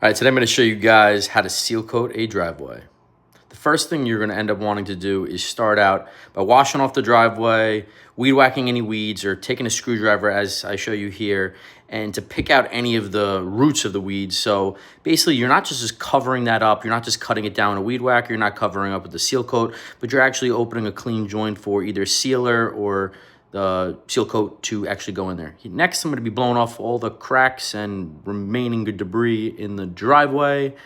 All right, today I'm going to show you guys how to seal coat a driveway. The first thing you're going to end up wanting to do is start out by washing off the driveway, weed whacking any weeds, or taking a screwdriver as I show you here, and to pick out any of the roots of the weeds. So basically you're not just covering that up, you're not just cutting it down with a weed whacker, you're not covering up with the seal coat, but you're actually opening a clean joint for either sealer or the seal coat to actually go in there. Next, I'm going to be blowing off all the cracks and remaining debris in the driveway.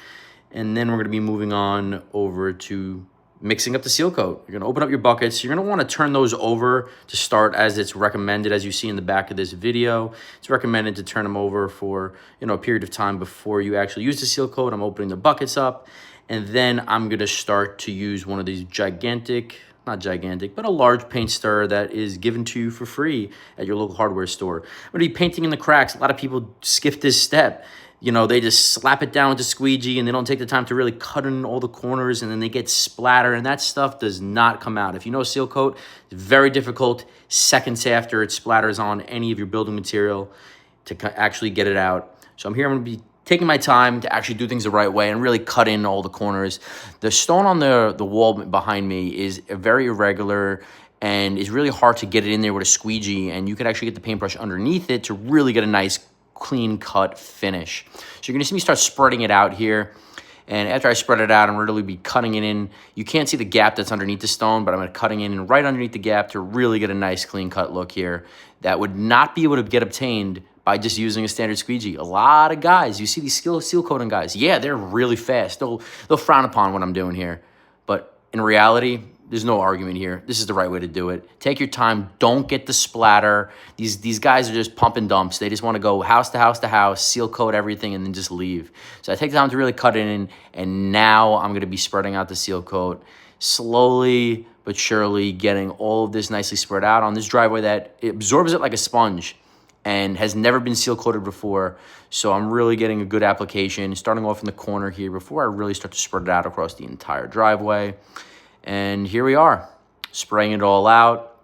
And then we're going to be moving on over to mixing up the seal coat. You're going to open up your buckets. You're going to want to turn those over to start as it's recommended, as you see in the back of this video. It's recommended to turn them over for a period of time before you actually use the seal coat. I'm opening the buckets up, and then I'm going to start to use one of these not gigantic, but a large paint stirrer that is given to you for free at your local hardware store. I'm going to be painting in the cracks. A lot of people skip this step. They just slap it down with the squeegee and they don't take the time to really cut in all the corners, and then they get splatter, and that stuff does not come out. If you know seal coat, it's very difficult seconds after it splatters on any of your building material to actually get it out. So I'm going to be taking my time to actually do things the right way and really cut in all the corners. The stone on the wall behind me is very irregular, and it's really hard to get it in there with a squeegee, and you can actually get the paintbrush underneath it to really get a nice clean cut finish. So you're gonna see me start spreading it out here. And after I spread it out, I'm really be cutting it in. You can't see the gap that's underneath the stone, but I'm cutting in right underneath the gap to really get a nice clean cut look here. That would not be able to get obtained by just using a standard squeegee. A lot of guys, you see these seal coating guys, yeah, they're really fast. They'll frown upon what I'm doing here. But in reality, there's no argument here. This is the right way to do it. Take your time. Don't get the splatter. These guys are just pump and dumps. They just want to go house to house to house, seal coat everything, and then just leave. So I take the time to really cut it in, and now I'm going to be spreading out the seal coat, slowly but surely getting all of this nicely spread out on this driveway that it absorbs it like a sponge and has never been seal coated before. So I'm really getting a good application, starting off in the corner here before I really start to spread it out across the entire driveway. And here we are, spraying it all out.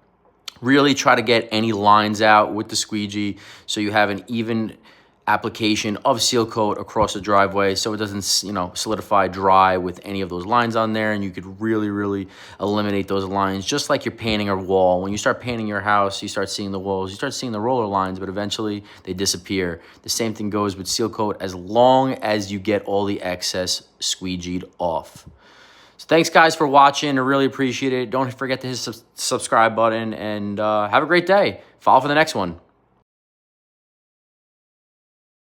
Really try to get any lines out with the squeegee so you have an even application of seal coat across the driveway so it doesn't, solidify dry with any of those lines on there, and you could really eliminate those lines, just like you're painting a wall. When you start painting your house, you start seeing the walls, you start seeing the roller lines, but eventually they disappear. The same thing goes with seal coat as long as you get all the excess squeegeed off. So thanks, guys, for watching. I really appreciate it. Don't forget to hit the subscribe button, and have a great day. Follow for the next one.